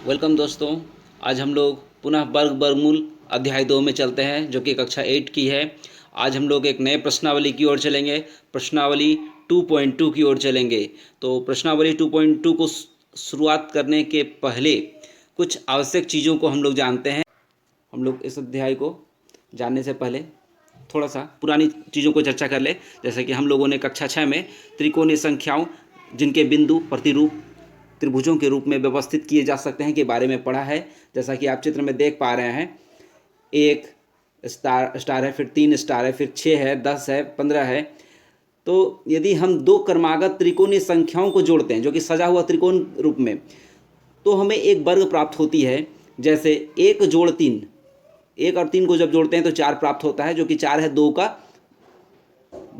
Welcome दोस्तों। आज हम लोग पुनः वर्ग वर्गमूल अध्याय 2 में चलते हैं, जो कि कक्षा 8 की है। आज हम लोग एक नए प्रश्नावली की ओर चलेंगे, प्रश्नावली 2.2 की ओर चलेंगे। तो प्रश्नावली 2.2 को शुरुआत करने के पहले कुछ आवश्यक चीज़ों को हम लोग जानते हैं। हम लोग इस अध्याय को जानने से पहले थोड़ा सा पुरानी चीज़ों को चर्चा कर ले। जैसे कि हम लोगों ने कक्षा 6 में त्रिकोणीय संख्याओं जिनके बिंदु प्रतिरूप त्रिभुजों के रूप में व्यवस्थित किए जा सकते हैं के बारे में पढ़ा है। जैसा कि आप चित्र में देख पा रहे हैं, 1 स्टार है, फिर 3 स्टार है, फिर 6 है, 10 है, 15 है। तो यदि हम दो क्रमागत त्रिकोणीय संख्याओं को जोड़ते हैं, जो कि सजा हुआ त्रिकोण रूप में, तो हमें एक वर्ग प्राप्त होती है। जैसे 1 जोड़ 3, 1 और 3 को जब जोड़ते हैं तो 4 प्राप्त होता है, जो कि 4 है 2 का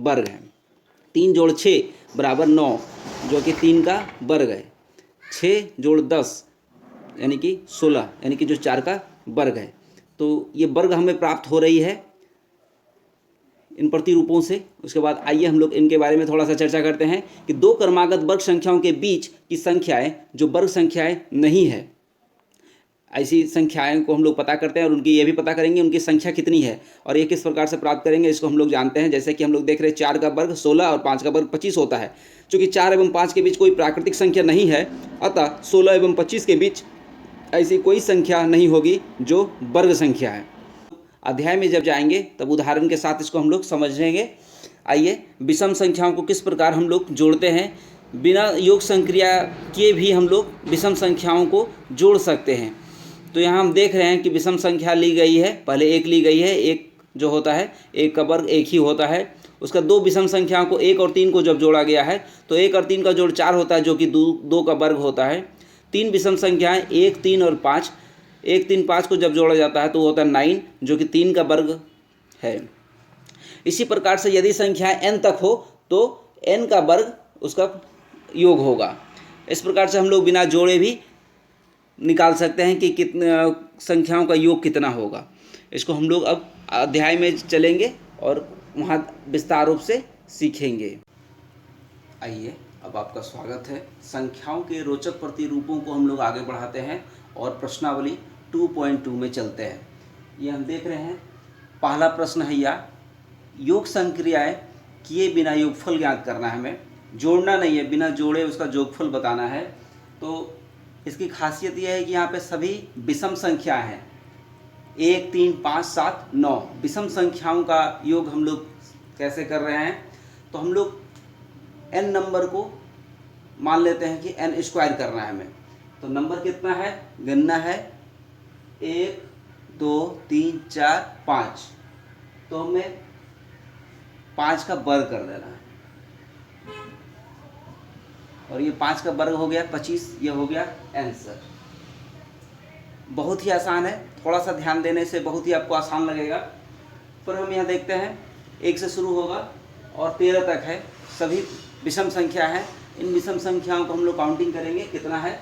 वर्ग है। 3 जोड़ 6 बराबर 9, जो कि 3 का वर्ग है। 6 जोड़ 10 यानी कि 16, यानी कि जो 4 का वर्ग है। तो ये वर्ग हमें प्राप्त हो रही है इन प्रतिरूपों से। उसके बाद आइए हम लोग इनके बारे में थोड़ा सा चर्चा करते हैं कि दो क्रमागत वर्ग संख्याओं के बीच की संख्याएं जो वर्ग संख्याएं नहीं है, ऐसी संख्याएं को हम लोग पता करते हैं और उनकी ये भी पता करेंगे उनकी संख्या कितनी है और ये किस प्रकार से प्राप्त करेंगे, इसको हम लोग जानते हैं। जैसे कि हम लोग देख रहे हैं 4 का वर्ग 16 और 5 का वर्ग 25 होता है। चूँकि 4 एवं 5 के बीच कोई प्राकृतिक संख्या नहीं है, अतः 16 एवं 25 के बीच ऐसी कोई संख्या नहीं होगी जो वर्ग संख्या है। अध्याय में जब जाएंगे तब उदाहरण के साथ इसको हम लोग समझेंगे। आइए, विषम संख्याओं को किस प्रकार हम लोग जोड़ते हैं। बिना योग संक्रिया किए भी हम लोग विषम संख्याओं को जोड़ सकते हैं। तो यहाँ हम देख रहे हैं कि विषम संख्या ली गई है, पहले 1 ली गई है। 1 जो होता है, 1 का वर्ग 1 ही होता है। उसका दो विषम संख्याओं को 1 और 3 को जब जोड़ा गया है तो 1 और 3 का जोड़ 4 होता है, जो कि 2 का वर्ग होता है। 3 विषम संख्याएं 1, 3 और 5, 1, 3, 5 को जब जोड़ा जाता है तो वो होता है 9, जो कि 3 का वर्ग है। इसी प्रकार से यदि संख्याएं n तक हो तो n का वर्ग उसका योग होगा। इस प्रकार से हम लोग बिना जोड़े भी निकाल सकते हैं कि कितने संख्याओं का योग कितना होगा। इसको हम लोग अब अध्याय में चलेंगे और वहाँ विस्तार रूप से सीखेंगे। आइए, अब आपका स्वागत है। संख्याओं के रोचक प्रतिरूपों को हम लोग आगे बढ़ाते हैं और प्रश्नावली 2.2 में चलते हैं। ये हम देख रहे हैं, पहला प्रश्न है यह, योग संक्रियाएं किए बिना योगफल ज्ञात करना है। हमें जोड़ना नहीं है, बिना जोड़े उसका योगफल बताना है। तो इसकी खासियत यह है कि यहाँ पे सभी विषम संख्या हैं, 1, 3, 5, 7, 9 विषम संख्याओं का योग हम लोग कैसे कर रहे हैं। तो हम लोग n नंबर को मान लेते हैं कि n स्क्वायर करना है हमें। तो नंबर कितना है, गणना है 1, 2, 3, 4, 5। तो हमें 5 का वर्ग कर देना है और ये 5 का वर्ग हो गया 25, ये हो गया आंसर। बहुत ही आसान है, थोड़ा सा ध्यान देने से बहुत ही आपको आसान लगेगा। पर हम यहाँ देखते हैं 1 से शुरू होगा और 13 तक है, सभी विषम संख्या है। इन विषम संख्याओं को हम लोग काउंटिंग करेंगे, कितना है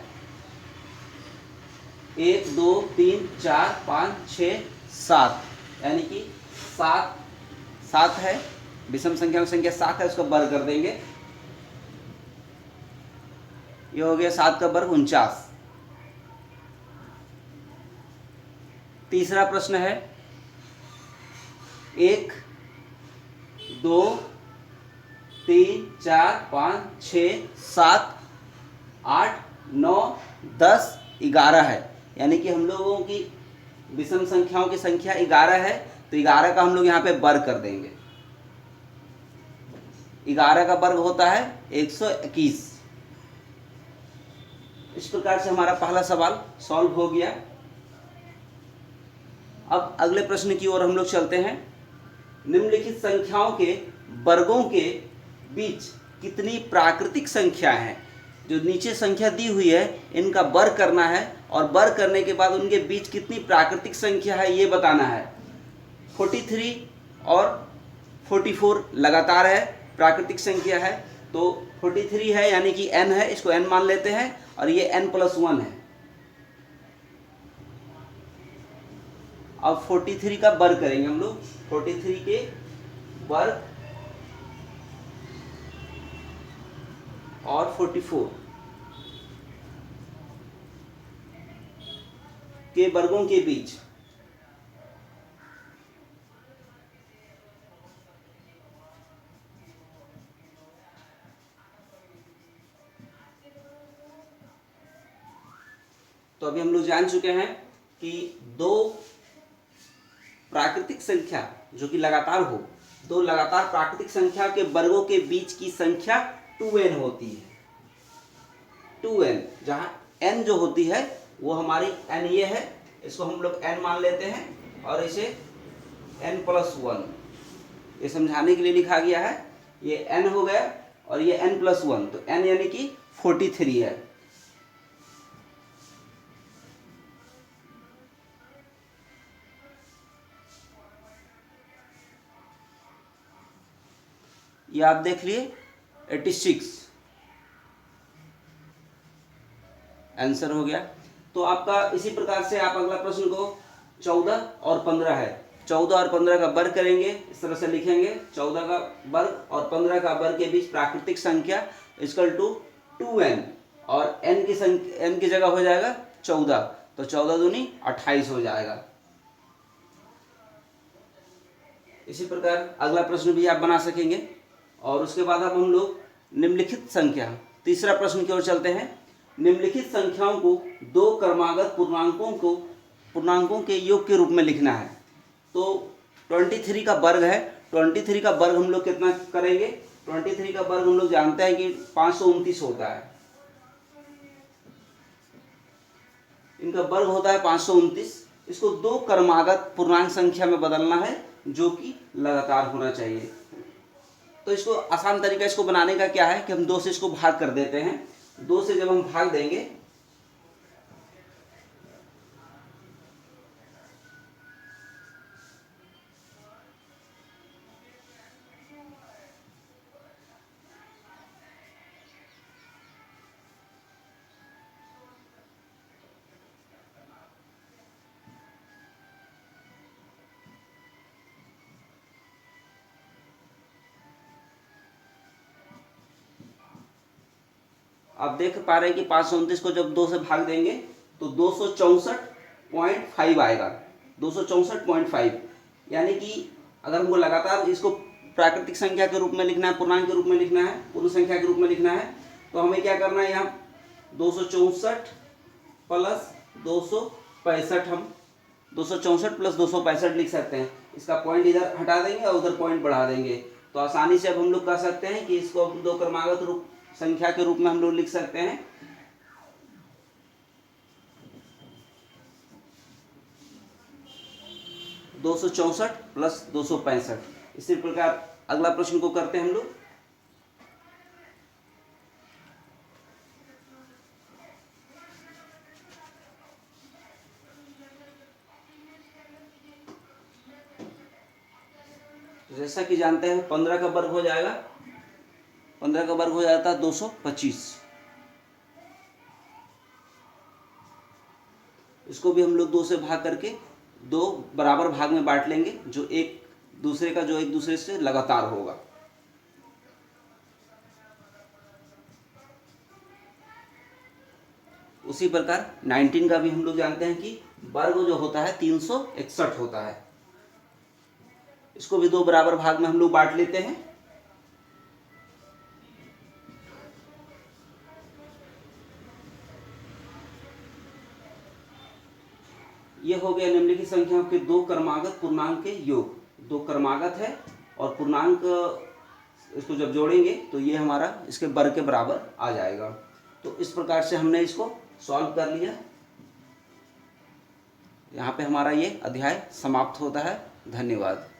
1, 2, 3, 4, 5, 6, 7, यानी कि 7 है। विषम संख्या की संख्या 7 है, उसका वर्ग कर देंगे, ये हो गया 7 का वर्ग 49। तीसरा प्रश्न है 1, 2, 3, 4, 5, 6, 7, 8, 9, 10, 11 है। यानी कि हम लोगों की विषम संख्याओं की संख्या 11 है, तो 11 का हम लोग यहाँ पे वर्ग कर देंगे। 11 का वर्ग होता है 121। इस प्रकार से हमारा पहला सवाल सॉल्व हो गया। अब अगले प्रश्न की ओर हम लोग चलते हैं। निम्नलिखित संख्याओं के वर्गों के बीच कितनी प्राकृतिक संख्या हैं। जो नीचे संख्या दी हुई है इनका वर्ग करना है और वर्ग करने के बाद उनके बीच कितनी प्राकृतिक संख्या है ये बताना है। 43 और 44 लगातार है, प्राकृतिक संख्या है। तो 43 है यानी कि n है, इसको n मान लेते हैं और ये n+1 है। अब 43 का वर्ग करेंगे हम लोग, 43 के वर्ग और 44 के वर्गों के बीच तो अभी हम लोग जान चुके हैं कि दो प्राकृतिक संख्या जो कि लगातार हो, दो लगातार प्राकृतिक संख्या के वर्गों के बीच की संख्या 2n होती है। 2n, जहां n जो होती है वो हमारी n ये है, इसको हम लोग n मान लेते हैं और इसे n+1 ये समझाने के लिए लिखा गया है। ये n हो गया और ये n+1, तो n यानी कि 43 है। ये आप देख लिए 86 आंसर हो गया। तो आपका इसी प्रकार से आप अगला प्रश्न को 14 और 15 है, 14 और 15 का वर्ग करेंगे। इस तरह से लिखेंगे 14 का वर्ग और 15 का वर्ग के बीच प्राकृतिक संख्या इक्वल टू 2n और n की जगह हो जाएगा 14, तो 14 दूनी 28 हो जाएगा। इसी प्रकार अगला प्रश्न भी आप बना सकेंगे। और उसके बाद अब हम लोग निम्नलिखित संख्या, तीसरा प्रश्न की ओर चलते हैं। निम्नलिखित संख्याओं को दो क्रमागत पूर्णांकों के योग के रूप में लिखना है। तो 23 का वर्ग है, 23 का वर्ग हम लोग कितना करेंगे? 23 का वर्ग हम लोग जानते हैं कि 529 होता है। इनका वर्ग होता है 529। इसको दो क्रमागत पूर्णांक संख्या में बदलना है जो कि लगातार होना चाहिए। तो इसको आसान तरीका इसको बनाने का क्या है कि हम 2 से इसको भाग कर देते हैं। 2 से जब हम भाग देंगे आप देख पा रहे हैं कि 529 को जब 2 से भाग देंगे तो 264.5 आएगा। 264.5 यानी कि अगर हमको लगातार इसको प्राकृतिक संख्या के रूप में लिखना है, पूर्णांक के रूप में लिखना है, पूर्ण संख्या के रूप में लिखना है, तो हमें क्या करना है? यहाँ 264 प्लस 265 हम 264 प्लस 265 लिख सकते हैं। इसका पॉइंट इधर हटा देंगे और उधर पॉइंट बढ़ा देंगे, तो आसानी से अब हम लोग कह सकते हैं कि इसको दो क्रमागत रूप संख्या के रूप में हम लोग लिख सकते हैं। (264 प्लस 265). इसी प्रकार अगला प्रश्न को करते हैं हम लोग। जैसा कि जानते हैं 15 का वर्ग हो जाएगा, 15 का वर्ग हो जाता है 225। इसको भी हम लोग 2 से भाग करके 2 बराबर भाग में बांट लेंगे जो एक दूसरे से लगातार होगा। उसी प्रकार 19 का भी हम लोग जानते हैं कि वर्ग जो होता है 361 होता है। इसको भी 2 बराबर भाग में हम लोग बांट लेते हैं। ये हो गया निम्नलिखित संख्याओं के दो क्रमागत पूर्णांक के योग। 2 क्रमागत है और पूर्णांक इसको जब जोड़ेंगे तो ये हमारा इसके वर्ग के बराबर आ जाएगा। तो इस प्रकार से हमने इसको सॉल्व कर लिया। यहाँ पे हमारा ये अध्याय समाप्त होता है। धन्यवाद।